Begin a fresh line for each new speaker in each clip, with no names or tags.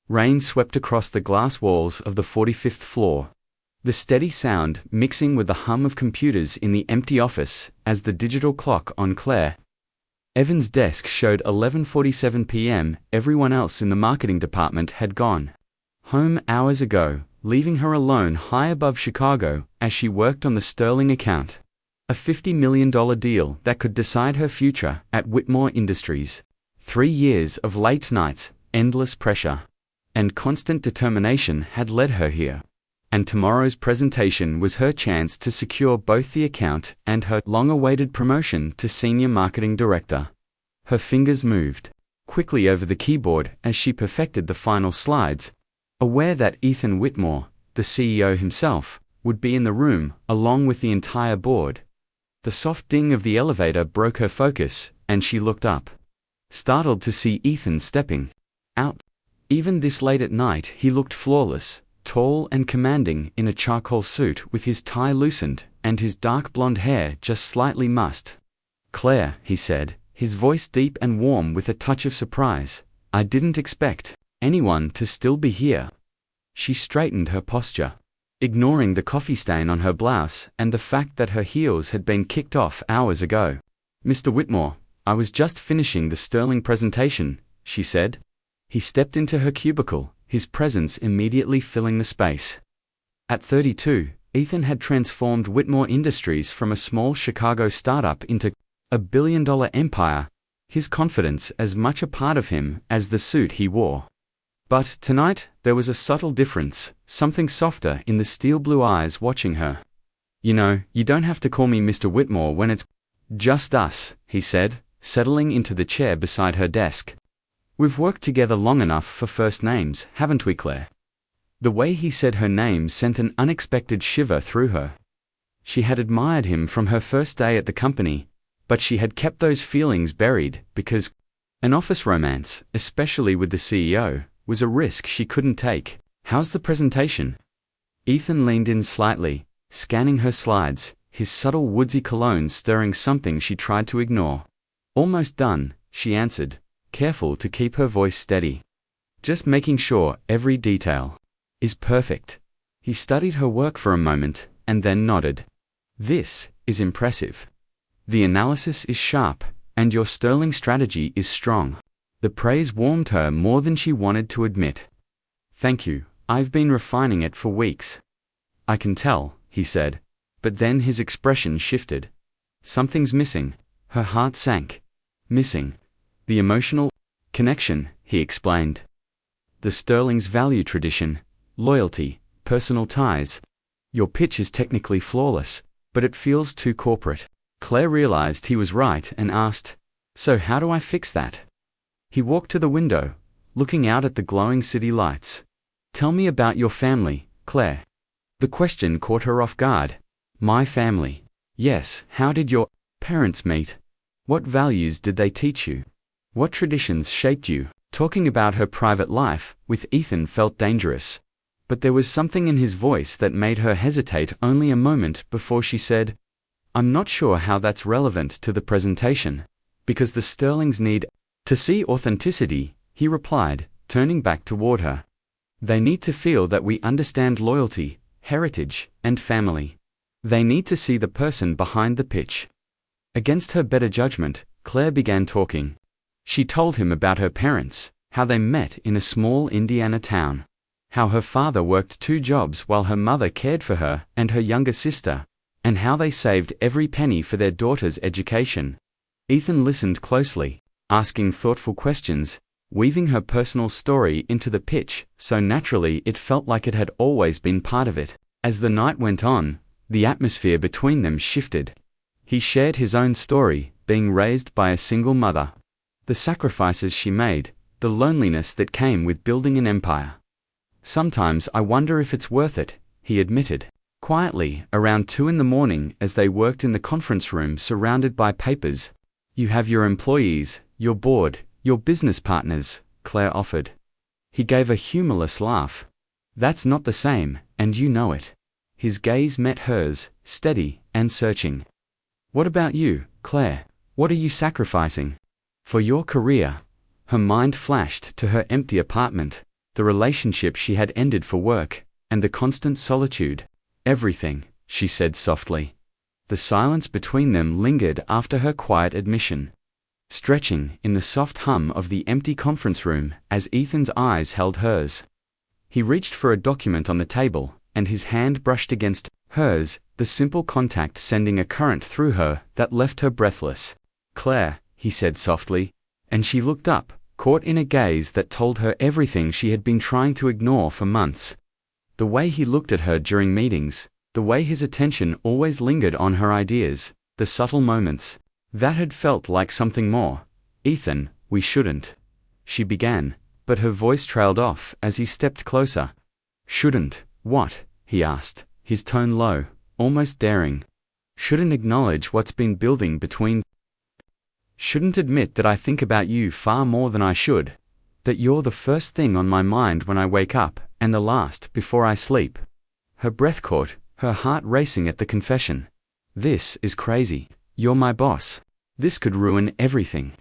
Rain swept across the glass walls of the 45th floor. The steady sound mixing with the hum of computers in the empty office as the digital clock on Claire Evans' desk showed 11:47 p.m. Everyone else in the marketing department had gone home hours ago, leaving her alone high above Chicago as she worked on the Sterling account. A $50 million deal that could decide her future at Whitmore Industries. 3 years of late nights, endless pressure, and constant determination had led her here. And tomorrow's presentation was her chance to secure both the account and her long-awaited promotion to Senior Marketing Director. Her fingers moved quickly over the keyboard as she perfected the final slides, aware that Ethan Whitmore, the CEO himself, would be in the room along with the entire board. The soft ding of the elevator broke her focus, and she looked up, startled to see Ethan stepping out. Even this late at night, he looked flawless. Tall and commanding in a charcoal suit with his tie loosened and his dark blonde hair just slightly mussed. "Claire," he said, his voice deep and warm with a touch of surprise, "I didn't expect anyone to still be here." She straightened her posture, ignoring the coffee stain on her blouse and the fact that her heels had been kicked off hours ago. "Mr. Whitmore, I was just finishing the Sterling presentation," she said. He stepped into her cubicle, his presence immediately filling the space. At 32, Ethan had transformed Whitmore Industries from a small Chicago startup into a billion-dollar empire, his confidence as much a part of him as the suit he wore. But tonight, there was a subtle difference, something softer in the steel blue eyes watching her. "You know, you don't have to call me Mr. Whitmore when it's just us," he said, settling into the chair beside her desk. "We've worked together long enough for first names, haven't we, Claire?" The way he said her name sent an unexpected shiver through her. She had admired him from her first day at the company, but she had kept those feelings buried because an office romance, especially with the CEO, was a risk she couldn't take. "How's the presentation?" Ethan leaned in slightly, scanning her slides, his subtle woodsy cologne stirring something she tried to ignore. "Almost done," she answered, careful to keep her voice steady. "Just making sure every detail is perfect." He studied her work for a moment, and then nodded. "This is impressive. The analysis is sharp, and your Sterling strategy is strong." The praise warmed her more than she wanted to admit. "Thank you, I've been refining it for weeks." "I can tell," he said, but then his expression shifted. "Something's missing." Her heart sank. "Missing the emotional connection," he explained. "The Sterling's value tradition, loyalty, personal ties. Your pitch is technically flawless, but it feels too corporate." Claire realized he was right and asked, "So how do I fix that?" He walked to the window, looking out at the glowing city lights. "Tell me about your family, Claire." The question caught her off guard. "My family?" "Yes, how did your parents meet? What values did they teach you? What traditions shaped you?" Talking about her private life with Ethan felt dangerous, but there was something in his voice that made her hesitate only a moment before she said, "I'm not sure how that's relevant to the presentation." "Because the Sterlings need to see authenticity," he replied, turning back toward her. "They need to feel that we understand loyalty, heritage, and family. They need to see the person behind the pitch." Against her better judgment, Claire began talking. She told him about her parents, how they met in a small Indiana town, how her father worked 2 jobs while her mother cared for her and her younger sister, and how they saved every penny for their daughter's education. Ethan listened closely, asking thoughtful questions, weaving her personal story into the pitch so naturally it felt like it had always been part of it. As the night went on, the atmosphere between them shifted. He shared his own story, being raised by a single mother, the sacrifices she made, the loneliness that came with building an empire. "Sometimes I wonder if it's worth it," he admitted. Quietly, around 2 in the morning as they worked in the conference room surrounded by papers. "You have your employees, your board, your business partners," Claire offered. He gave a humorless laugh. "That's not the same, and you know it." His gaze met hers, steady and searching. "What about you, Claire? What are you sacrificing for your career?" Her mind flashed to her empty apartment, the relationship she had ended for work, and the constant solitude. Everything, she said softly. The silence between them lingered after her quiet admission, stretching in the soft hum of the empty conference room as Ethan's eyes held hers. He reached for a document on the table, and his hand brushed against hers, the simple contact sending a current through her that left her breathless. "Claire," he said softly, and she looked up, caught in a gaze that told her everything she had been trying to ignore for months. The way he looked at her during meetings, the way his attention always lingered on her ideas, the subtle moments, that had felt like something more. "Ethan, we shouldn't," she began, but her voice trailed off as he stepped closer. "Shouldn't what?" he asked, his tone low, almost daring. "Shouldn't acknowledge what's been building between. Shouldn't admit that I think about you far more than I should, that you're the first thing on my mind when I wake up, and the last before I sleep." Her breath caught, her heart racing at the confession. "This is crazy. You're my boss. This could ruin everything."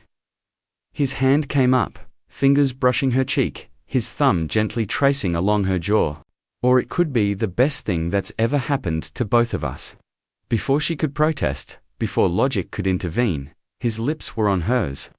His hand came up, fingers brushing her cheek, his thumb gently tracing along her jaw. "Or it could be the best thing that's ever happened to both of us." Before she could protest, before logic could intervene, his lips were on hers.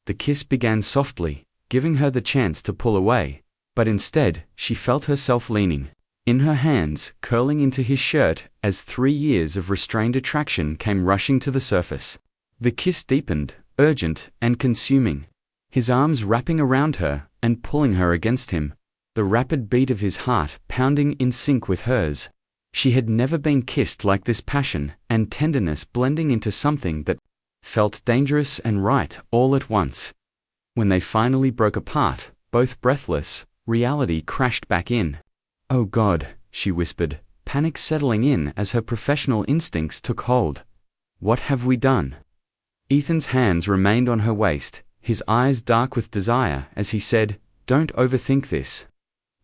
The kiss began softly, giving her the chance to pull away, but instead, she felt herself leaning in her hands, curling into his shirt as 3 years of restrained attraction came rushing to the surface. The kiss deepened, urgent and consuming, his arms wrapping around her and pulling her against him, the rapid beat of his heart pounding in sync with hers. She had never been kissed like this, passion and tenderness blending into something that felt dangerous and right all at once. When they finally broke apart, both breathless, reality crashed back in. "Oh God," she whispered, panic settling in as her professional instincts took hold. "What have we done?" Ethan's hands remained on her waist, his eyes dark with desire as he said, "Don't overthink this."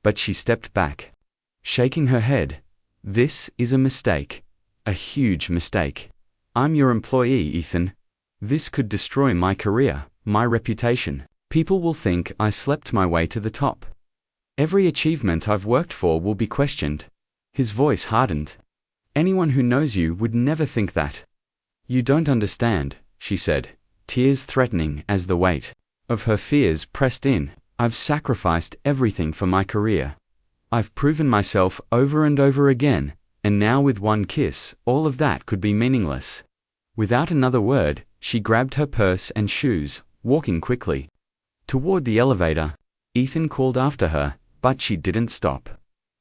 But she stepped back, shaking her head. "This is a mistake. A huge mistake. I'm your employee, Ethan. This could destroy my career, my reputation. People will think I slept my way to the top. Every achievement I've worked for will be questioned." His voice hardened. "Anyone who knows you would never think that." "You don't understand," she said, tears threatening as the weight of her fears pressed in. "I've sacrificed everything for my career. I've proven myself over and over again, and now with one kiss, all of that could be meaningless." Without another word, she grabbed her purse and shoes, walking quickly toward the elevator. Ethan called after her, but she didn't stop,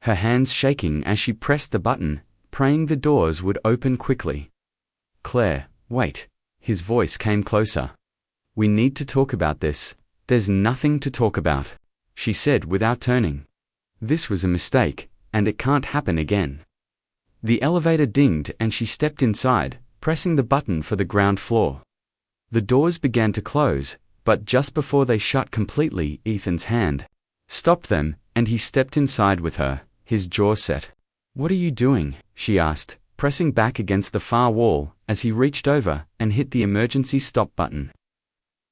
her hands shaking as she pressed the button, praying the doors would open quickly. "Claire, wait." His voice came closer. "We need to talk about this." "There's nothing to talk about," she said without turning. "This was a mistake, and it can't happen again." The elevator dinged and she stepped inside, pressing the button for the ground floor. The doors began to close, but just before they shut completely, Ethan's hand stopped them, and he stepped inside with her, his jaw set. "What are you doing?" she asked, pressing back against the far wall as he reached over and hit the emergency stop button.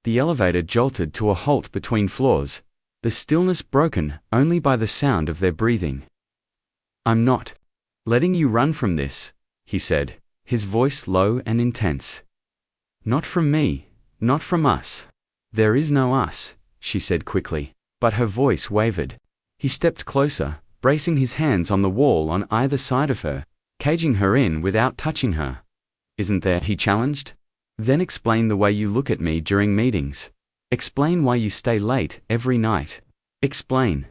The elevator jolted to a halt between floors, the stillness broken only by the sound of their breathing. "I'm not letting you run from this," he said, his voice low and intense. "Not from me, not from us." "There is no us," she said quickly, but her voice wavered. He stepped closer, bracing his hands on the wall on either side of her, caging her in without touching her. "Isn't there?" he challenged. "Then explain the way you look at me during meetings. Explain why you stay late every night. Explain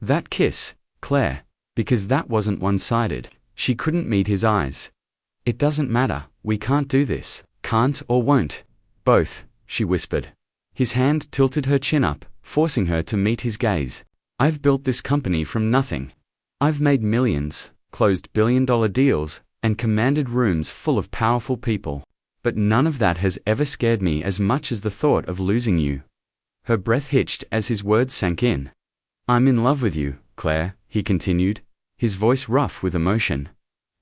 that kiss, Claire, because that wasn't one-sided." She couldn't meet his eyes. "It doesn't matter, we can't do this." "Can't or won't?" "Both," she whispered. His hand tilted her chin up, forcing her to meet his gaze. "I've built this company from nothing. I've made millions, closed billion-dollar deals, and commanded rooms full of powerful people. But none of that has ever scared me as much as the thought of losing you." Her breath hitched as his words sank in. "I'm in love with you, Claire," he continued, his voice rough with emotion.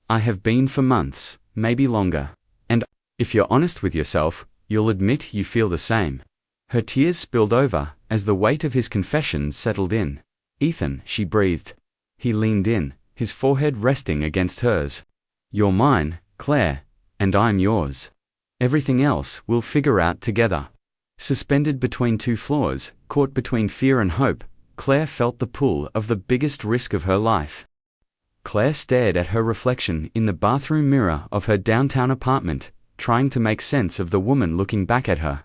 "I have been for months, maybe longer. And if you're honest with yourself, you'll admit you feel the same." Her tears spilled over as the weight of his confession settled in. Ethan, she breathed. He leaned in, his forehead resting against hers. You're mine, Claire, and I'm yours. Everything else we'll figure out together. Suspended between two floors, caught between fear and hope, Claire felt the pull of the biggest risk of her life. Claire stared at her reflection in the bathroom mirror of her downtown apartment, trying to make sense of the woman looking back at her.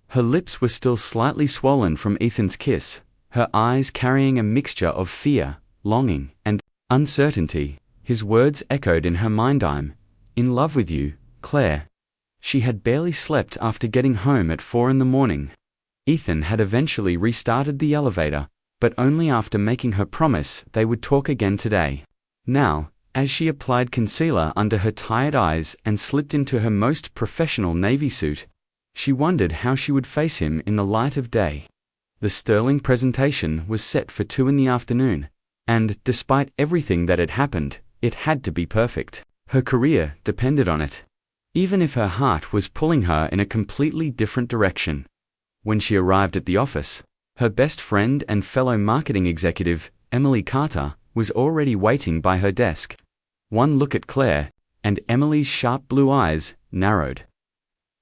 Her lips were still slightly swollen from Ethan's kiss, her eyes carrying a mixture of fear, longing, and uncertainty. His words echoed in her mind. I'm in love with you, Claire. She had barely slept after getting home at 4 a.m. Ethan had eventually restarted the elevator, but only after making her promise they would talk again today. Now, as she applied concealer under her tired eyes and slipped into her most professional navy suit, she wondered how she would face him in the light of day. The sterling presentation was set for 2 p.m, and, despite everything that had happened, it had to be perfect. Her career depended on it, even if her heart was pulling her in a completely different direction. When she arrived at the office, her best friend and fellow marketing executive, Emily Carter, was already waiting by her desk. One look at Claire, and Emily's sharp blue eyes narrowed.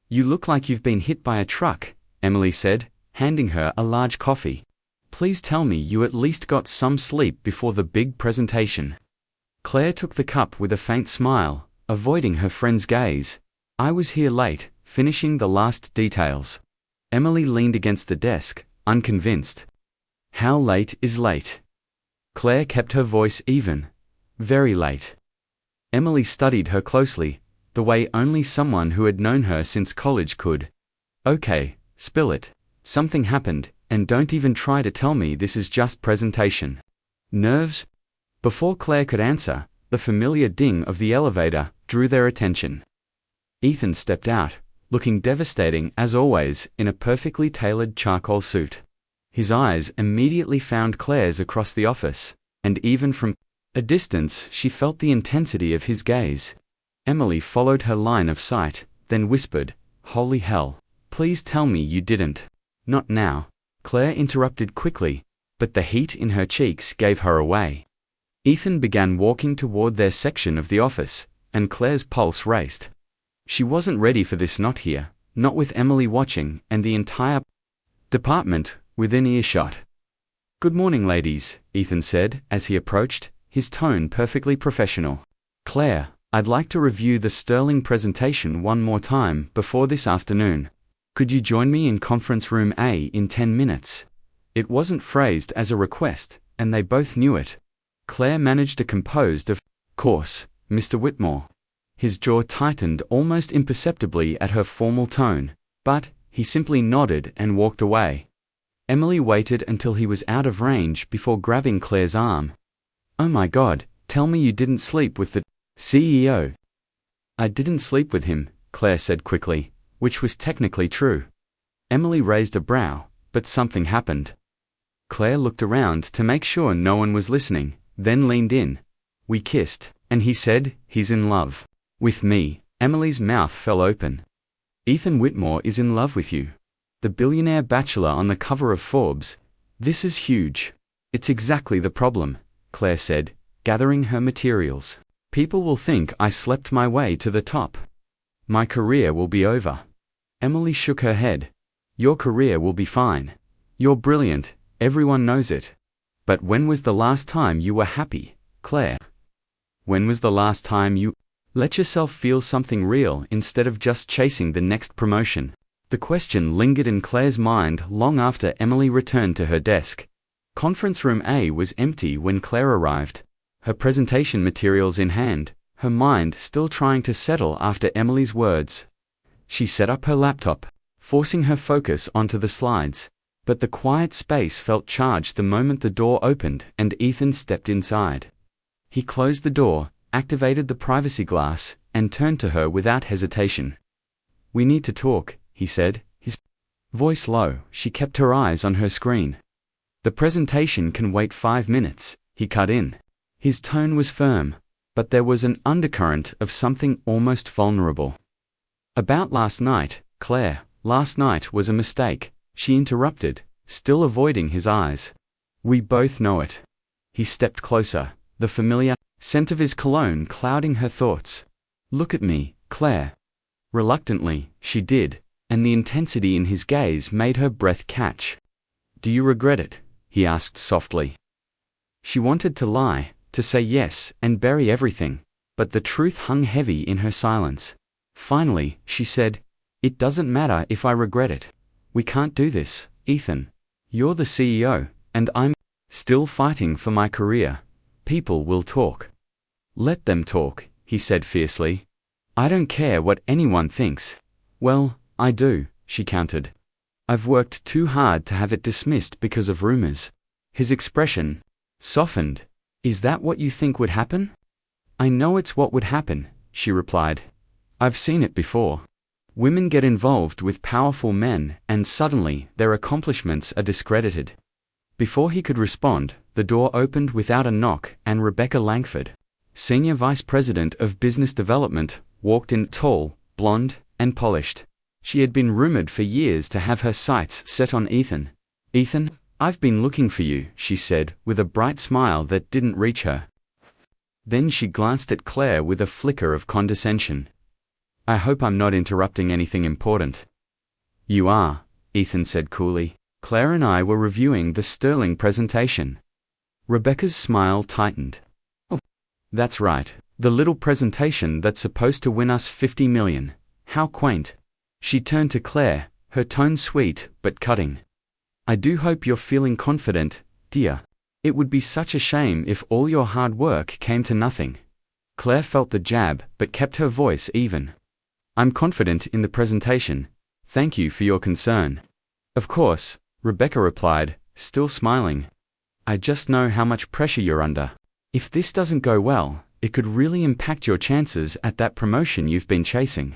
You look like you've been hit by a truck, Emily said, handing her a large coffee. Please tell me you at least got some sleep before the big presentation. Claire took the cup with a faint smile, avoiding her friend's gaze. I was here late, finishing the last details. Emily leaned against the desk, unconvinced. How late is late? Claire kept her voice even. Very late. Emily studied her closely, the way only someone who had known her since college could. Okay, spill it. Something happened, and don't even try to tell me this is just presentation. Nerves? Before Claire could answer, the familiar ding of the elevator drew their attention. Ethan stepped out, looking devastating as always in a perfectly tailored charcoal suit. His eyes immediately found Claire's across the office, and even from a distance she felt the intensity of his gaze. Emily followed her line of sight, then whispered, Holy hell, please tell me you didn't. Not now, Claire interrupted quickly, but the heat in her cheeks gave her away. Ethan began walking toward their section of the office, and Claire's pulse raced. She wasn't ready for this, not here, not with Emily watching and the entire department within earshot. Good morning, ladies, Ethan said as he approached, his tone perfectly professional. Claire, I'd like to review the sterling presentation one more time before this afternoon. Could you join me in conference room A in 10 minutes? It wasn't phrased as a request, and they both knew it. Claire managed a composed of course, Mr. Whitmore. His jaw tightened almost imperceptibly at her formal tone, but he simply nodded and walked away. Emily waited until he was out of range before grabbing Claire's arm. Oh my God, tell me you didn't sleep with the CEO. I didn't sleep with him, Claire said quickly, which was technically true. Emily raised a brow, but something happened. Claire looked around to make sure no one was listening, then leaned in. We kissed, and he said, he's in love with me. Emily's mouth fell open. Ethan Whitmore is in love with you. The billionaire bachelor on the cover of Forbes. This is huge. It's exactly the problem, Claire said, gathering her materials. People will think I slept my way to the top. My career will be over. Emily shook her head. Your career will be fine. You're brilliant, everyone knows it. But when was the last time you were happy, Claire? When was the last time you let yourself feel something real instead of just chasing the next promotion? The question lingered in Claire's mind long after Emily returned to her desk. Conference room A was empty when Claire arrived, her presentation materials in hand, her mind still trying to settle after Emily's words. She set up her laptop, forcing her focus onto the slides, but the quiet space felt charged the moment the door opened and Ethan stepped inside. He closed the door, activated the privacy glass, and turned to her without hesitation. We need to talk, he said, his voice low. She kept her eyes on her screen. The presentation can wait 5 minutes, he cut in. His tone was firm, but there was an undercurrent of something almost vulnerable. About last night, Claire, last night was a mistake, she interrupted, still avoiding his eyes. We both know it. He stepped closer, the familiar scent of his cologne clouding her thoughts. Look at me, Claire. Reluctantly, she did, and the intensity in his gaze made her breath catch. Do you regret it? He asked softly. She wanted to lie, to say yes and bury everything, but the truth hung heavy in her silence. Finally, she said, It doesn't matter if I regret it. We can't do this, Ethan. You're the CEO, and I'm still fighting for my career. People will talk. Let them talk, he said fiercely. I don't care what anyone thinks. Well, I do, she countered. I've worked too hard to have it dismissed because of rumors. His expression softened. Is that what you think would happen? I know it's what would happen, she replied. I've seen it before. Women get involved with powerful men and suddenly their accomplishments are discredited. Before he could respond, the door opened without a knock and Rebecca Langford, Senior Vice President of Business Development, walked in, tall, blonde, and polished. She had been rumored for years to have her sights set on Ethan. Ethan, I've been looking for you, she said, with a bright smile that didn't reach her. Then she glanced at Claire with a flicker of condescension. I hope I'm not interrupting anything important. You are, Ethan said coolly. Claire and I were reviewing the sterling presentation. Rebecca's smile tightened. Oh, that's right. The little presentation that's supposed to win us $50 million. How quaint. She turned to Claire, her tone sweet but cutting. I do hope you're feeling confident, dear. It would be such a shame if all your hard work came to nothing. Claire felt the jab but kept her voice even. I'm confident in the presentation. Thank you for your concern. Of course, Rebecca replied, still smiling. I just know how much pressure you're under. If this doesn't go well, it could really impact your chances at that promotion you've been chasing.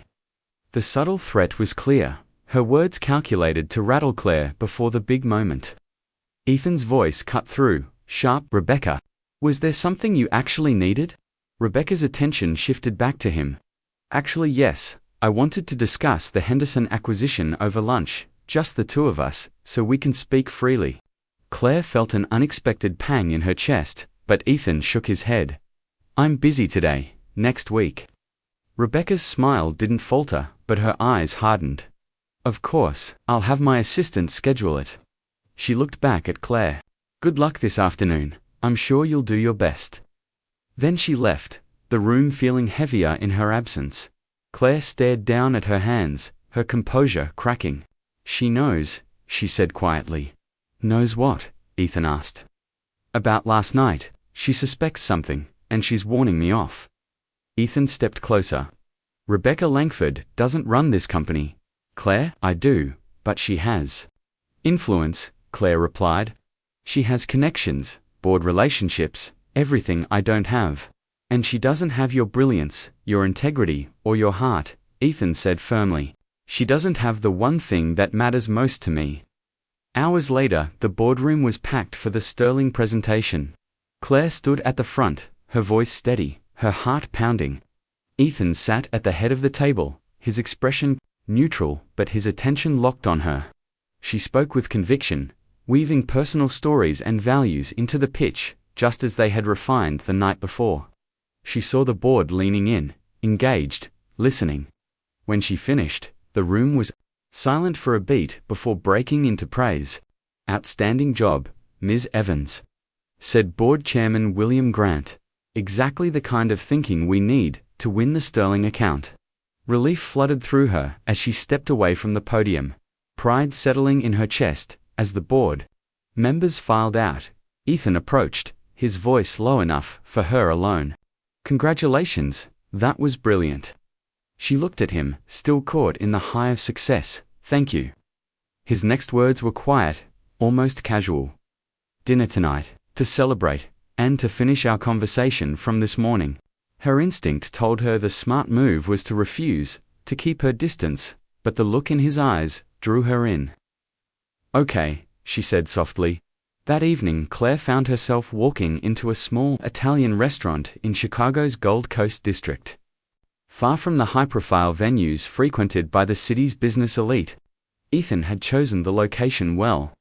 The subtle threat was clear, her words calculated to rattle Claire before the big moment. Ethan's voice cut through, sharp. Rebecca, was there something you actually needed? Rebecca's attention shifted back to him. Actually, yes. I wanted to discuss the Henderson acquisition over lunch, just the two of us, so we can speak freely. Claire felt an unexpected pang in her chest, but Ethan shook his head. I'm busy today, next week. Rebecca's smile didn't falter, but her eyes hardened. Of course, I'll have my assistant schedule it. She looked back at Claire. Good luck this afternoon, I'm sure you'll do your best. Then she left, the room feeling heavier in her absence. Claire stared down at her hands, her composure cracking. She knows, she said quietly. Knows what? Ethan asked. About last night. She suspects something, and she's warning me off. Ethan stepped closer. Rebecca Langford doesn't run this company. Claire, I do, but she has influence, Claire replied. She has connections, board relationships, everything I don't have. And she doesn't have your brilliance, your integrity, or your heart, Ethan said firmly. She doesn't have the one thing that matters most to me. Hours later, the boardroom was packed for the sterling presentation. Claire stood at the front, her voice steady, her heart pounding. Ethan sat at the head of the table, his expression neutral, but his attention locked on her. She spoke with conviction, weaving personal stories and values into the pitch, just as they had refined the night before. She saw the board leaning in, engaged, listening. When she finished, the room was silent for a beat before breaking into praise. Outstanding job, Ms. Evans, said Board Chairman William Grant. Exactly the kind of thinking we need to win the sterling account. Relief flooded through her as she stepped away from the podium, pride settling in her chest as the board members filed out. Ethan approached, his voice low enough for her alone. Congratulations, that was brilliant. She looked at him, still caught in the high of success. Thank you. His next words were quiet, almost casual. Dinner tonight, to celebrate, and to finish our conversation from this morning. Her instinct told her the smart move was to refuse, to keep her distance, but the look in his eyes drew her in. Okay, she said softly. That evening Claire found herself walking into a small Italian restaurant in Chicago's Gold Coast district. Far from the high-profile venues frequented by the city's business elite, Ethan had chosen the location well.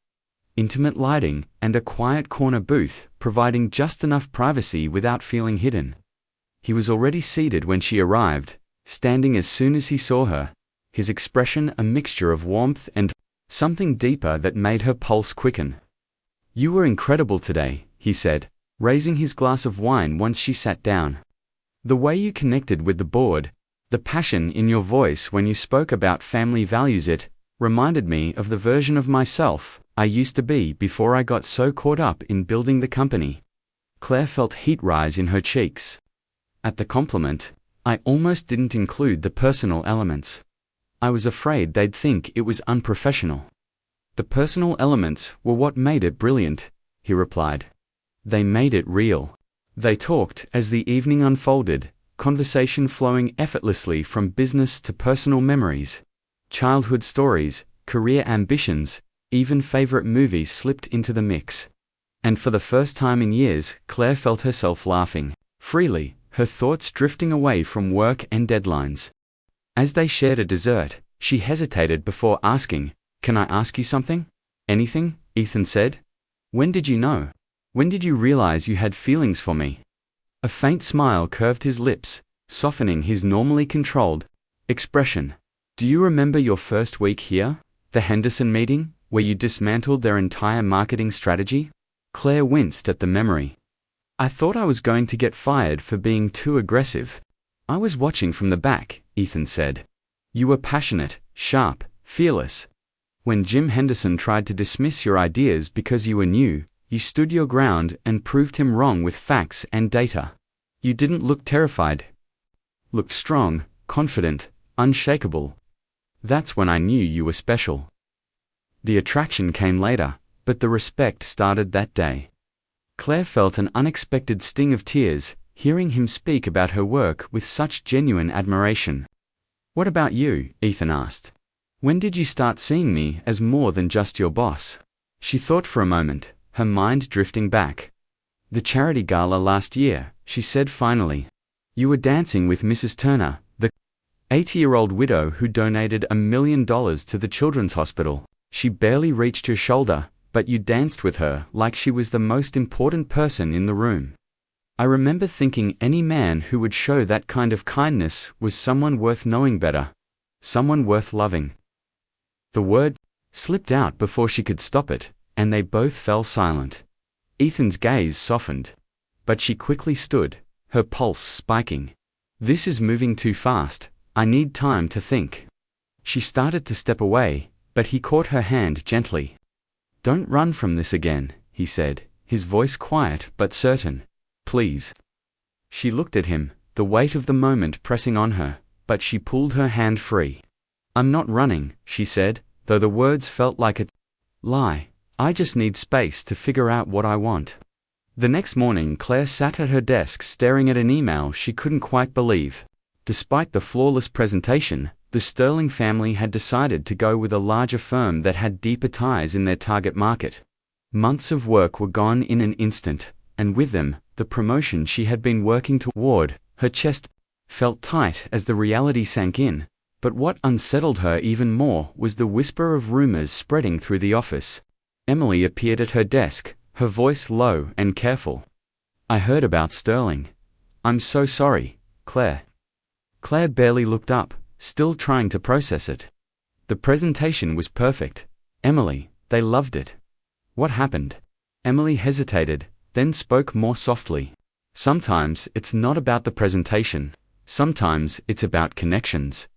intimate lighting, and a quiet corner booth, providing just enough privacy without feeling hidden. He was already seated when she arrived, standing as soon as he saw her, his expression a mixture of warmth and something deeper that made her pulse quicken. "You were incredible today," he said, raising his glass of wine once she sat down. "The way you connected with the board, the passion in your voice when you spoke about family values, it reminded me of the version of myself I used to be before I got so caught up in building the company." Claire felt heat rise in her cheeks. At the compliment, "I almost didn't include the personal elements. I was afraid they'd think it was unprofessional." "The personal elements were what made it brilliant," he replied. "They made it real." They talked as the evening unfolded, conversation flowing effortlessly from business to personal memories. Childhood stories, career ambitions, even favorite movies slipped into the mix. And for the first time in years, Claire felt herself laughing freely, her thoughts drifting away from work and deadlines. As they shared a dessert, she hesitated before asking, "Can I ask you something?" "Anything," Ethan said. "When did you know? When did you realize you had feelings for me?" A faint smile curved his lips, softening his normally controlled expression. "Do you remember your first week here? The Henderson meeting, where you dismantled their entire marketing strategy?" Claire winced at the memory. "I thought I was going to get fired for being too aggressive." "I was watching from the back," Ethan said. "You were passionate, sharp, fearless. When Jim Henderson tried to dismiss your ideas because you were new, you stood your ground and proved him wrong with facts and data. You didn't look terrified. Looked strong, confident, unshakable. That's when I knew you were special." The attraction came later, but the respect started that day. Claire felt an unexpected sting of tears, hearing him speak about her work with such genuine admiration. "What about you?" Ethan asked. "When did you start seeing me as more than just your boss?" She thought for a moment, her mind drifting back. "The charity gala last year," she said finally. "You were dancing with Mrs. Turner, the 80-year-old widow who donated $1 million to the Children's Hospital. She barely reached your shoulder, but you danced with her like she was the most important person in the room. I remember thinking any man who would show that kind of kindness was someone worth knowing better, someone worth loving." The word slipped out before she could stop it, and they both fell silent. Ethan's gaze softened, but she quickly stood, her pulse spiking. "This is moving too fast. I need time to think." She started to step away, but he caught her hand gently. "Don't run from this again," he said, his voice quiet but certain. "Please." She looked at him, the weight of the moment pressing on her, but she pulled her hand free. "I'm not running," she said, though the words felt like a lie. "I just need space to figure out what I want." The next morning, Claire sat at her desk staring at an email she couldn't quite believe. Despite the flawless presentation, the Sterling family had decided to go with a larger firm that had deeper ties in their target market. Months of work were gone in an instant, and with them, the promotion she had been working toward. Her chest felt tight as the reality sank in, but what unsettled her even more was the whisper of rumors spreading through the office. Emily appeared at her desk, her voice low and careful. "I heard about Sterling. I'm so sorry, Claire." Claire barely looked up, still trying to process it. "The presentation was perfect, Emily. They loved it." "What happened?" Emily hesitated, then spoke more softly. "Sometimes it's not about the presentation. Sometimes it's about connections."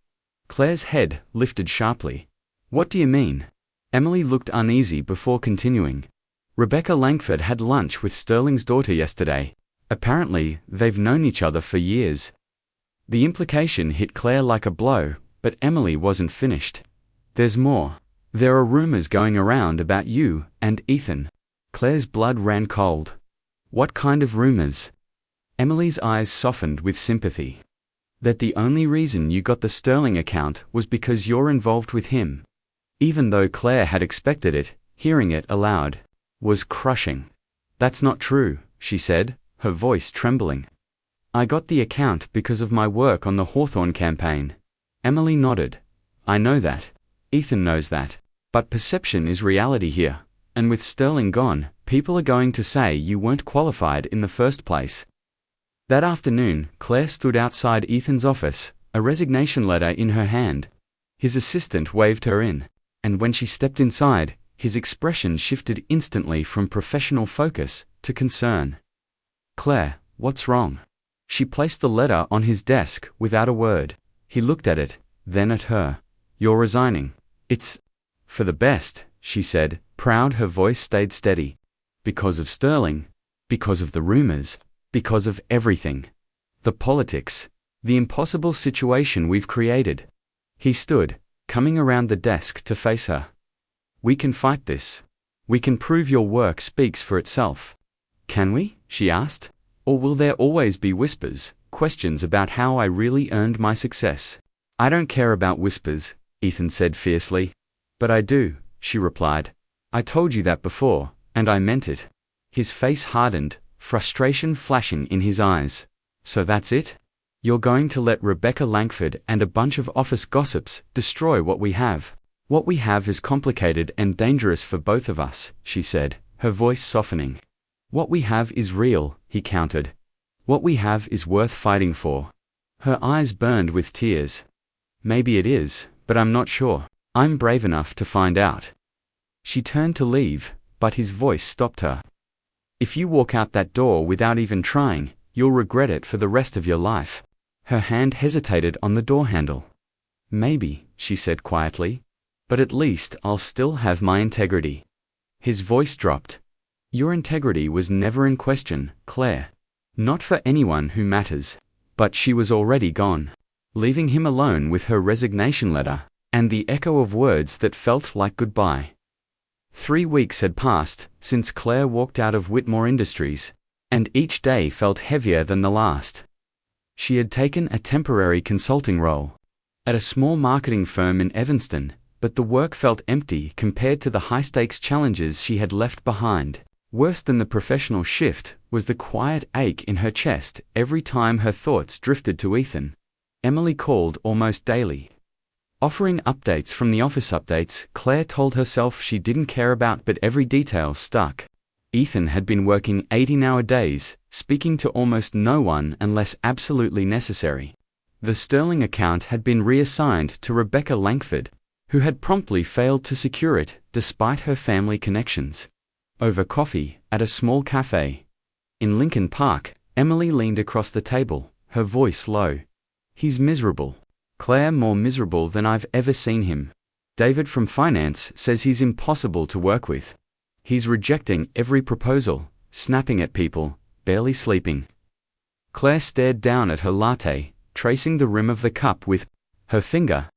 Claire's head lifted sharply. "What do you mean?" Emily looked uneasy before continuing. "Rebecca Langford had lunch with Sterling's daughter yesterday. Apparently, they've known each other for years." The implication hit Claire like a blow, but Emily wasn't finished. "There's more. There are rumors going around about you and Ethan." Claire's blood ran cold. "What kind of rumors?" Emily's eyes softened with sympathy. "That the only reason you got the Sterling account was because you're involved with him." Even though Claire had expected it, hearing it aloud was crushing. "That's not true," she said, her voice trembling. "I got the account because of my work on the Hawthorne campaign." Emily nodded. "I know that. Ethan knows that. But perception is reality here, And with Sterling gone, people are going to say you weren't qualified in the first place. That afternoon, Claire stood outside Ethan's office, a resignation letter in her hand. His assistant waved her in, and when she stepped inside, his expression shifted instantly from professional focus to concern. "Claire, what's wrong?" She placed the letter on his desk without a word. He looked at it, then at her. "You're resigning. It's for the best," she said, proud. Her voice stayed steady. "Because of Sterling, because of the rumors, because of everything. The politics, the impossible situation we've created." He stood, coming around the desk to face her. "We can fight this. We can prove your work speaks for itself." "Can we?" she asked. "Or will there always be whispers, questions about how I really earned my success?" "I don't care about whispers," Ethan said fiercely. "But I do," she replied. "I told you that before, and I meant it." His face hardened, frustration flashing in his eyes. "So that's it? You're going to let Rebecca Langford and a bunch of office gossips destroy what we have? What we have is complicated and dangerous for both of us," she said, her voice softening. "What we have is real," he countered. "What we have is worth fighting for." Her eyes burned with tears. "Maybe it is, but I'm not sure. I'm brave enough to find out." She turned to leave, but his voice stopped her. "If you walk out that door without even trying, you'll regret it for the rest of your life." Her hand hesitated on the door handle. "Maybe," she said quietly, "but at least I'll still have my integrity." His voice dropped. "Your integrity was never in question, Claire. Not for anyone who matters." But she was already gone, leaving him alone with her resignation letter, and the echo of words that felt like goodbye. 3 weeks had passed since Claire walked out of Whitmore Industries, and each day felt heavier than the last. She had taken a temporary consulting role at a small marketing firm in Evanston, but the work felt empty compared to the high-stakes challenges she had left behind. Worse than the professional shift was the quiet ache in her chest every time her thoughts drifted to Ethan. Emily called almost daily, offering updates from the office. Updates Claire told herself she didn't care about, but every detail stuck. Ethan had been working 18-hour days, speaking to almost no one unless absolutely necessary. The Sterling account had been reassigned to Rebecca Langford, who had promptly failed to secure it despite her family connections. Over coffee, at a small cafe in Lincoln Park, Emily leaned across the table, her voice low. "He's miserable. Claire, more miserable than I've ever seen him. David from finance says he's impossible to work with. He's rejecting every proposal, snapping at people, barely sleeping." Claire stared down at her latte, tracing the rim of the cup with her finger.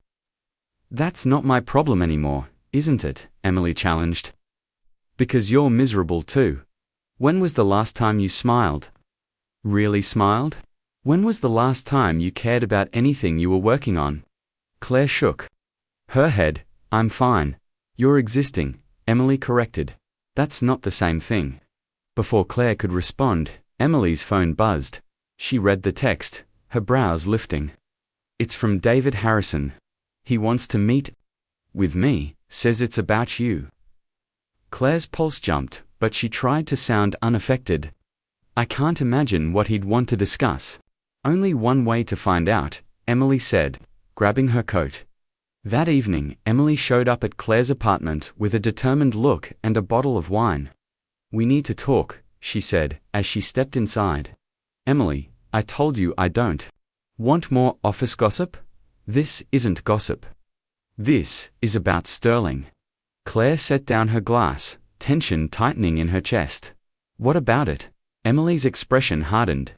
"That's not my problem anymore, isn't it?" Emily challenged. "Because you're miserable too. When was the last time you smiled? Really smiled? When was the last time you cared about anything you were working on?" Claire shook her head. "I'm fine. You're existing," Emily corrected. "That's not the same thing." Before Claire could respond, Emily's phone buzzed. She read the text, her brows lifting. "It's from David Harrison. He wants to meet with me, says it's about you." Claire's pulse jumped, but she tried to sound unaffected. "I can't imagine what he'd want to discuss." "Only one way to find out," Emily said, grabbing her coat. That evening, Emily showed up at Claire's apartment with a determined look and a bottle of wine. "We need to talk," she said, as she stepped inside. "Emily, I told you I don't want more office gossip. This isn't gossip. This is about Sterling." Claire set down her glass, tension tightening in her chest. "What about it?" Emily's expression hardened.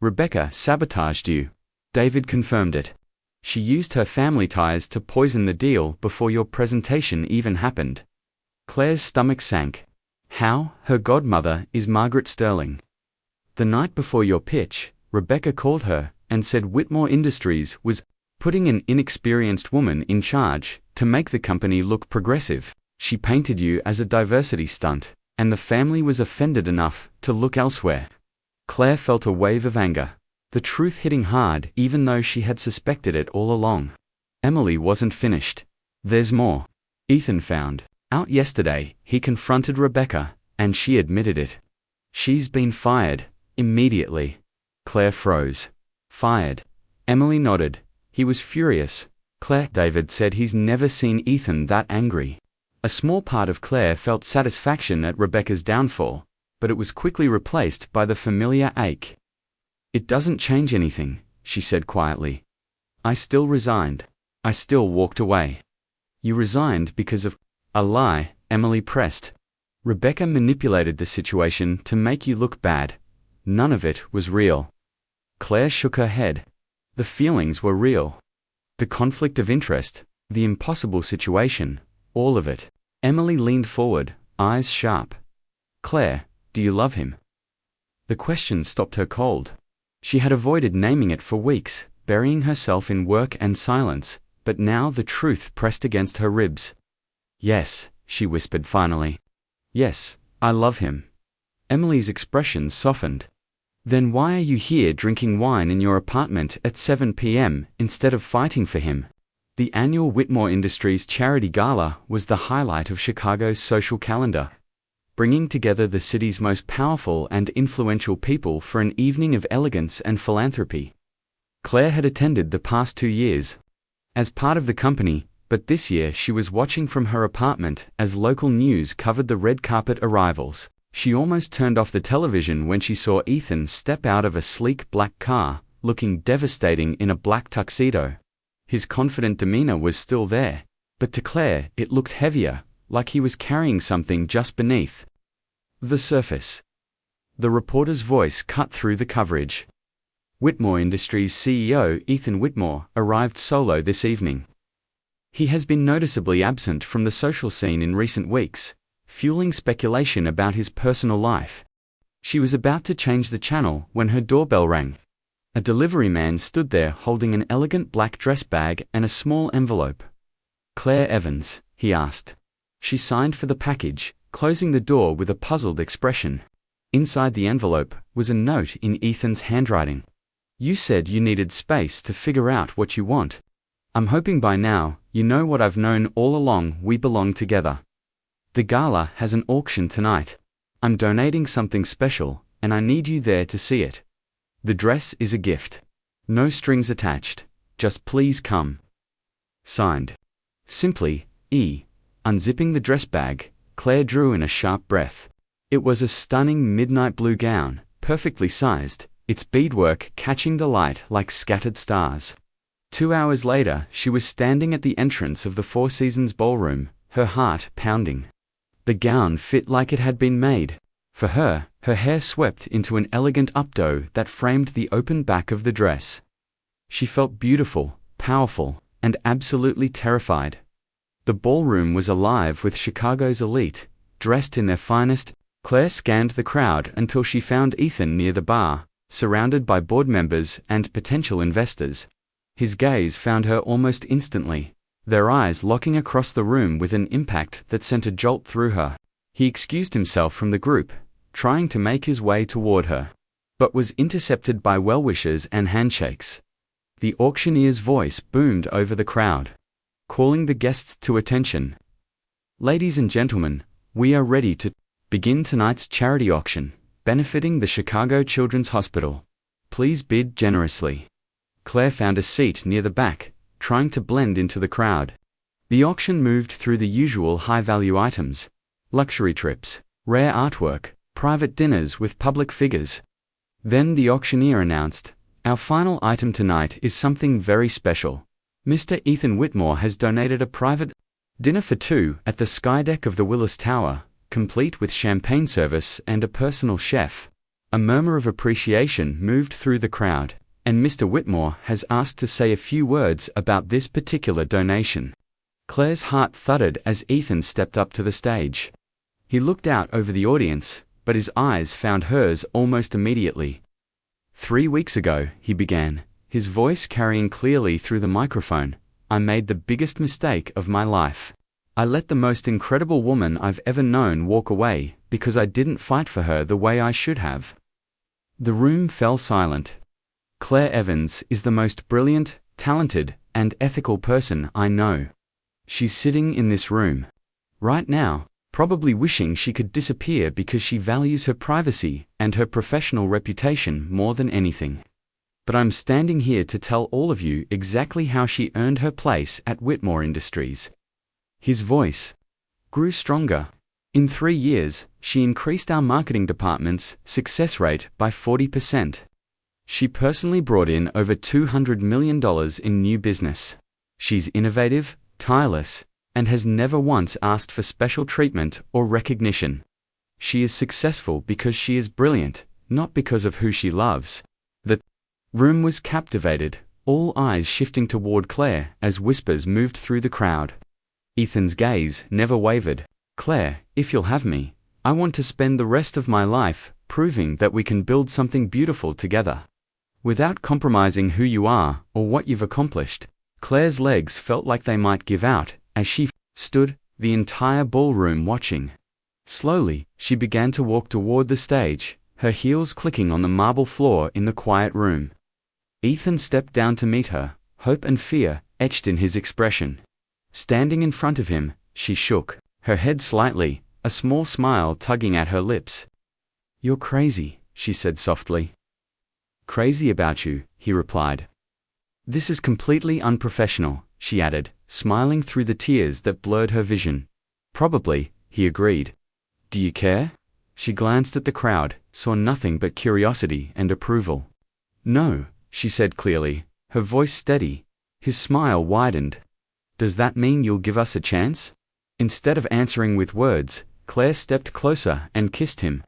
"Rebecca sabotaged you." David confirmed it. "She used her family ties to poison the deal before your presentation even happened." Claire's stomach sank. "How? Her godmother is Margaret Sterling. The night before your pitch, Rebecca called her and said Whitmore Industries was putting an inexperienced woman in charge to make the company look progressive. She painted you as a diversity stunt, and the family was offended enough to look elsewhere." Claire felt a wave of anger, the truth hitting hard even though she had suspected it all along. Emily wasn't finished. "There's more." Ethan found Out yesterday, he confronted Rebecca, and she admitted it. She's been fired, immediately. Claire froze. Fired. Emily nodded. He was furious. Claire. David said he's never seen Ethan that angry. A small part of Claire felt satisfaction at Rebecca's downfall, but it was quickly replaced by the familiar ache. It doesn't change anything, she said quietly. I still resigned. I still walked away. You resigned because of a lie, Emily pressed. Rebecca manipulated the situation to make you look bad. None of it was real. Claire shook her head. The feelings were real. The conflict of interest, the impossible situation, all of it. Emily leaned forward, eyes sharp. Claire, do you love him? The question stopped her cold. She had avoided naming it for weeks, burying herself in work and silence, but now the truth pressed against her ribs. Yes, she whispered finally. Yes, I love him. Emily's expression softened. Then why are you here drinking wine in your apartment at 7 p.m. instead of fighting for him? The annual Whitmore Industries Charity Gala was the highlight of Chicago's social calendar, bringing together the city's most powerful and influential people for an evening of elegance and philanthropy. Claire had attended the past 2 years as part of the company, but this year she was watching from her apartment as local news covered the red carpet arrivals. She almost turned off the television when she saw Ethan step out of a sleek black car, looking devastating in a black tuxedo. His confident demeanor was still there, but to Claire it looked heavier, like he was carrying something just beneath the surface. The reporter's voice cut through the coverage. Whitmore Industries CEO Ethan Whitmore arrived solo this evening. He has been noticeably absent from the social scene in recent weeks, fueling speculation about his personal life. She was about to change the channel when her doorbell rang. A delivery man stood there holding an elegant black dress bag and a small envelope. Claire Evans, he asked. She signed for the package, closing the door with a puzzled expression. Inside the envelope was a note in Ethan's handwriting. You said you needed space to figure out what you want. I'm hoping by now you know what I've known all along: we belong together. The gala has an auction tonight. I'm donating something special, and I need you there to see it. The dress is a gift. No strings attached. Just please come. Signed. Simply, E. Unzipping the dress bag, Claire drew in a sharp breath. It was a stunning midnight blue gown, perfectly sized, its beadwork catching the light like scattered stars. 2 hours later, she was standing at the entrance of the Four Seasons ballroom, her heart pounding. The gown fit like it had been made. For her, her hair swept into an elegant updo that framed the open back of the dress. She felt beautiful, powerful, and absolutely terrified. The ballroom was alive with Chicago's elite, dressed in their finest. Claire scanned the crowd until she found Ethan near the bar, surrounded by board members and potential investors. His gaze found her almost instantly, their eyes locking across the room with an impact that sent a jolt through her. He excused himself from the group, trying to make his way toward her, but was intercepted by well-wishers and handshakes. The auctioneer's voice boomed over the crowd, calling the guests to attention. Ladies and gentlemen, we are ready to begin tonight's charity auction, benefiting the Chicago Children's Hospital. Please bid generously. Claire found a seat near the back, trying to blend into the crowd. The auction moved through the usual high-value items: luxury trips, rare artwork, private dinners with public figures. Then the auctioneer announced, "Our final item tonight is something very special. Mr. Ethan Whitmore has donated a private dinner for 2 at the skydeck of the Willis Tower, complete with champagne service and a personal chef." A murmur of appreciation moved through the crowd, and Mr. Whitmore has asked to say a few words about this particular donation. Claire's heart thudded as Ethan stepped up to the stage. He looked out over the audience, but his eyes found hers almost immediately. 3 weeks ago, he began, his voice carrying clearly through the microphone, I made the biggest mistake of my life. I let the most incredible woman I've ever known walk away because I didn't fight for her the way I should have. The room fell silent. Claire Evans is the most brilliant, talented, and ethical person I know. She's sitting in this room. right now, probably wishing she could disappear because she values her privacy and her professional reputation more than anything. But I'm standing here to tell all of you exactly how she earned her place at Whitmore Industries. His voice grew stronger. In 3 years, she increased our marketing department's success rate by 40%. She personally brought in over $200 million in new business. She's innovative, tireless, and has never once asked for special treatment or recognition. She is successful because she is brilliant, not because of who she loves. The room was captivated, all eyes shifting toward Claire as whispers moved through the crowd. Ethan's gaze never wavered. Claire, if you'll have me, I want to spend the rest of my life proving that we can build something beautiful together. Without compromising who you are or what you've accomplished. Claire's legs felt like they might give out as she stood, the entire ballroom watching. Slowly, she began to walk toward the stage, her heels clicking on the marble floor in the quiet room. Ethan stepped down to meet her, hope and fear etched in his expression. Standing in front of him, she shook her head slightly, a small smile tugging at her lips. "You're crazy," she said softly. "Crazy about you," he replied. "This is completely unprofessional," she added, smiling through the tears that blurred her vision. "Probably," he agreed. "Do you care?" She glanced at the crowd, saw nothing but curiosity and approval. "No," she said clearly, her voice steady. His smile widened. "Does that mean you'll give us a chance?" Instead of answering with words, Claire stepped closer and kissed him.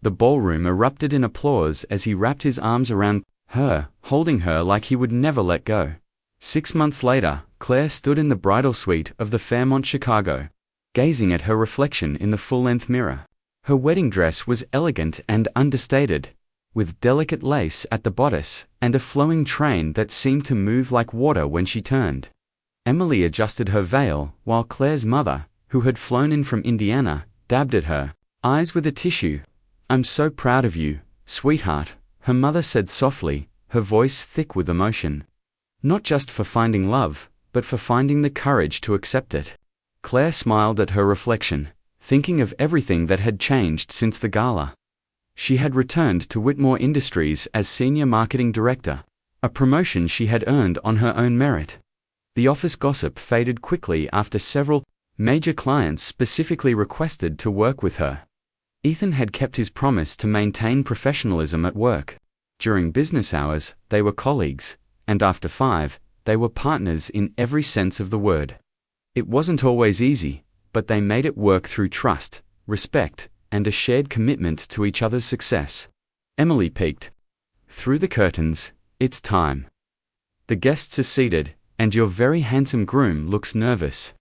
The ballroom erupted in applause as he wrapped his arms around her, holding her like he would never let go. 6 months later, Claire stood in the bridal suite of the Fairmont Chicago, gazing at her reflection in the full-length mirror. Her wedding dress was elegant and understated, with delicate lace at the bodice and a flowing train that seemed to move like water when she turned. Emily adjusted her veil, while Claire's mother, who had flown in from Indiana, dabbed at her eyes with a tissue. "I'm so proud of you, sweetheart," her mother said softly, her voice thick with emotion. "Not just for finding love, but for finding the courage to accept it." Claire smiled at her reflection, thinking of everything that had changed since the gala. She had returned to Whitmore Industries as Senior Marketing Director, a promotion she had earned on her own merit. The office gossip faded quickly after several major clients specifically requested to work with her. Ethan had kept his promise to maintain professionalism at work. During business hours, they were colleagues, and after 5, they were partners in every sense of the word. It wasn't always easy, but they made it work through trust, respect, and a shared commitment to each other's success. Emily peeked through the curtains. "It's time. The guests are seated, and your very handsome groom looks nervous."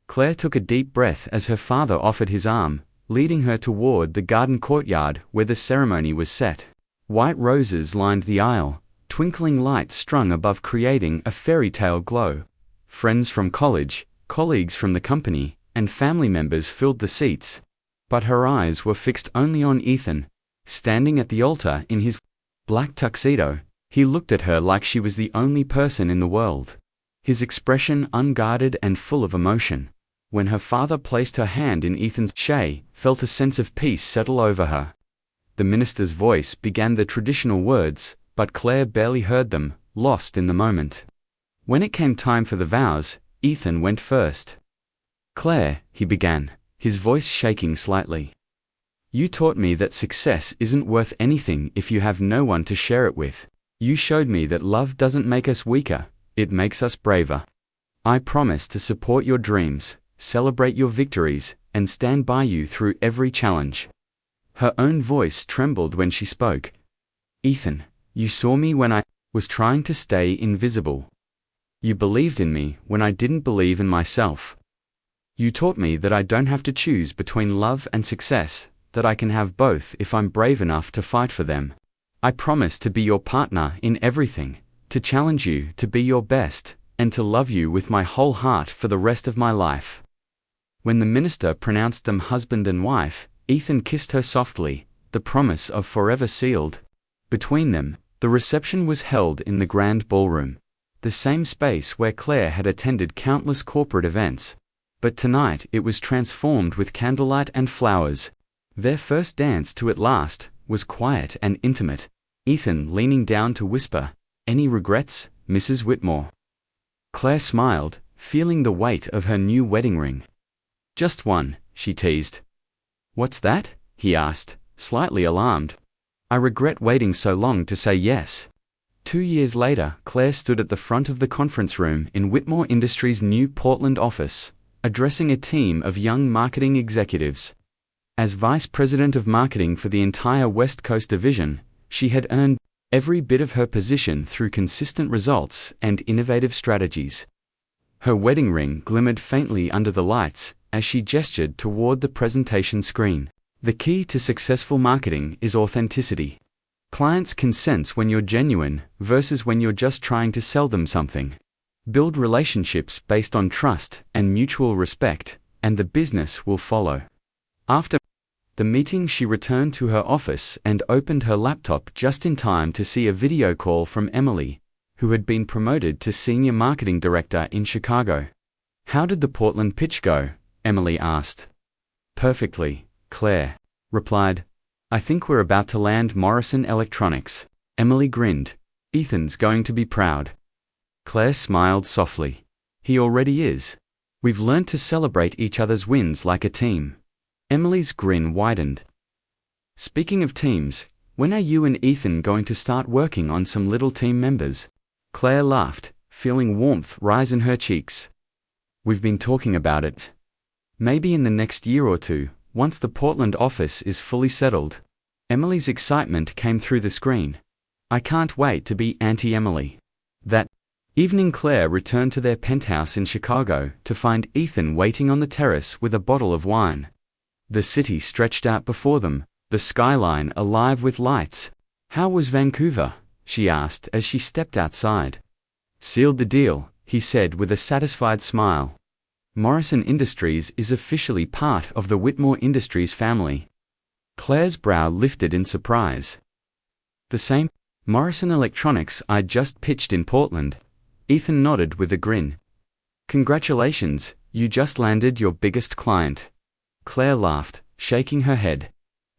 Claire took a deep breath as her father offered his arm, leading her toward the garden courtyard where the ceremony was set. White roses lined the aisle, twinkling lights strung above creating a fairy tale glow. Friends from college, colleagues from the company, and family members filled the seats. But her eyes were fixed only on Ethan. Standing at the altar in his black tuxedo, he looked at her like she was the only person in the world. His expression unguarded and full of emotion. When her father placed her hand in Ethan's, she felt a sense of peace settle over her. The minister's voice began the traditional words, but Claire barely heard them, lost in the moment. When it came time for the vows, Ethan went first. "Claire," he began, his voice shaking slightly. "You taught me that success isn't worth anything if you have no one to share it with. You showed me that love doesn't make us weaker, it makes us braver. I promise to support your dreams, celebrate your victories, and stand by you through every challenge." Her own voice trembled when she spoke. "Ethan, you saw me when I was trying to stay invisible. You believed in me when I didn't believe in myself. You taught me that I don't have to choose between love and success, that I can have both if I'm brave enough to fight for them. I promise to be your partner in everything, to challenge you to be your best, and to love you with my whole heart for the rest of my life." When the minister pronounced them husband and wife, Ethan kissed her softly, the promise of forever sealed. Between them, the reception was held in the grand ballroom, the same space where Claire had attended countless corporate events. but tonight it was transformed with candlelight and flowers. Their first dance to it last was quiet and intimate, Ethan leaning down to whisper, "Any regrets, Mrs. Whitmore?" Claire smiled, feeling the weight of her new wedding ring. "Just one," she teased. "What's that?" he asked, slightly alarmed. "I regret waiting so long to say yes." 2 years later, Claire stood at the front of the conference room in Whitmore Industries' new Portland office, addressing a team of young marketing executives. As vice president of marketing for the entire West Coast division, she had earned every bit of her position through consistent results and innovative strategies. Her wedding ring glimmered faintly under the lights as she gestured toward the presentation screen. The key to successful marketing is authenticity. Clients can sense when you're genuine versus when you're just trying to sell them something. Build relationships based on trust and mutual respect, and the business will follow. After the meeting, she returned to her office and opened her laptop just in time to see a video call from Emily, who had been promoted to Senior Marketing Director in Chicago. "How did the Portland pitch go?" Emily asked. "Perfectly," Claire replied. "I think we're about to land Morrison Electronics." Emily grinned. "Ethan's going to be proud." Claire smiled softly. "He already is. We've learned to celebrate each other's wins like a team." Emily's grin widened. "Speaking of teams, when are you and Ethan going to start working on some little team members?" Claire laughed, feeling warmth rise in her cheeks. "We've been talking about it. Maybe in the next year or two, once the Portland office is fully settled." Emily's excitement came through the screen. "I can't wait to be Auntie Emily." That evening, Claire returned to their penthouse in Chicago to find Ethan waiting on the terrace with a bottle of wine. The city stretched out before them, the skyline alive with lights. "How was Vancouver?" she asked as she stepped outside. "Sealed the deal," he said with a satisfied smile. Morrison Industries is officially part of the Whitmore Industries family. Claire's brow lifted in surprise. "The same Morrison Electronics I just pitched in Portland." Ethan nodded with a grin. "Congratulations, you just landed your biggest client." Claire laughed, shaking her head.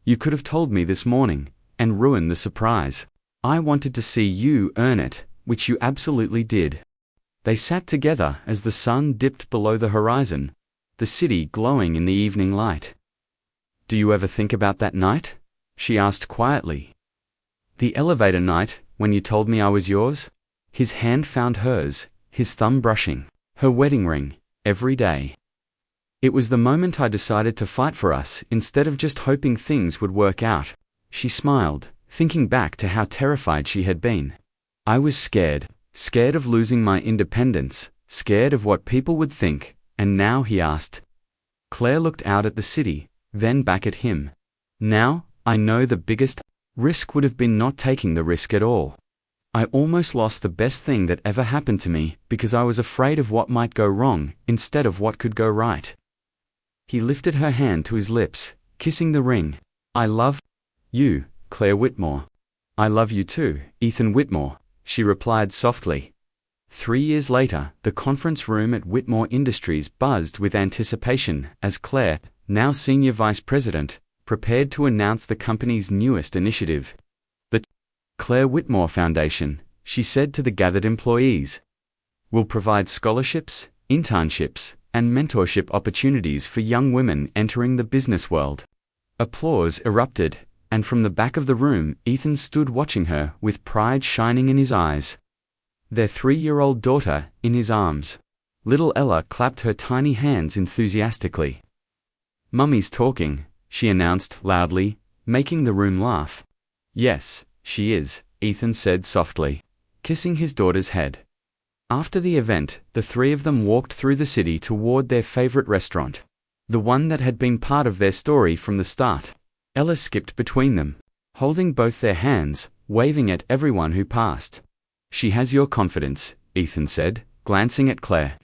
"You could have told me this morning, and ruined the surprise. I wanted to see you earn it, which you absolutely did." They sat together as the sun dipped below the horizon, the city glowing in the evening light. "Do you ever think about that night?" she asked quietly. "The elevator night, when you told me I was yours?" His hand found hers, his thumb brushing her wedding ring, every day. "It was the moment I decided to fight for us instead of just hoping things would work out." She smiled, thinking back to how terrified she had been. "I was scared of losing my independence, scared of what people would think, and now," he asked. Claire looked out at the city, then back at him. "Now, I know the biggest risk would have been not taking the risk at all. I almost lost the best thing that ever happened to me because I was afraid of what might go wrong instead of what could go right." He lifted her hand to his lips, kissing the ring. "I love you, Claire Whitmore." "I love you too, Ethan Whitmore," she replied softly. 3 years later, the conference room at Whitmore Industries buzzed with anticipation as Claire, now senior vice president, prepared to announce the company's newest initiative, the Claire Whitmore Foundation. She said to the gathered employees, "Will provide scholarships, internships, and mentorship opportunities for young women entering the business world." Applause erupted, and from the back of the room, Ethan stood watching her with pride shining in his eyes. Their 3-year-old daughter in his arms. Little Ella clapped her tiny hands enthusiastically. "Mummy's talking," she announced loudly, making the room laugh. "Yes, she is," Ethan said softly, kissing his daughter's head. After the event, the three of them walked through the city toward their favorite restaurant, the one that had been part of their story from the start. Ella skipped between them, holding both their hands, waving at everyone who passed. "She has your confidence," Ethan said, glancing at Claire.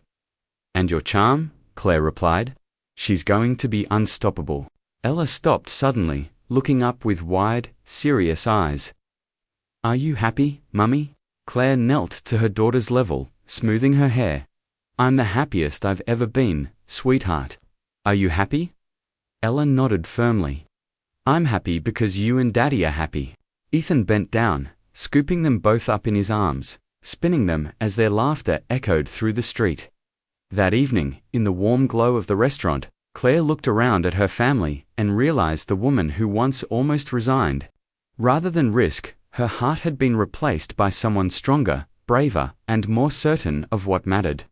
"And your charm," Claire replied. "She's going to be unstoppable." Ella stopped suddenly, looking up with wide, serious eyes. "Are you happy, Mummy?" Claire knelt to her daughter's level, smoothing her hair. "I'm the happiest I've ever been," "Sweetheart, are you happy?" Ellen nodded firmly. "I'm happy because you and Daddy are happy." Ethan bent down, scooping them both up in his arms, spinning them as their laughter echoed through the street. That evening, in the warm glow of the restaurant, Claire looked around at her family and realized the woman who once almost resigned. Rather than risk, her heart had been replaced by someone stronger, braver, and more certain of what mattered.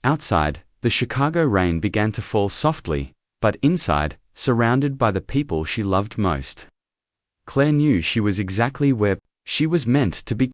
Outside, the Chicago rain began to fall softly, but inside, surrounded by the people she loved most, Claire knew she was exactly where she was meant to be.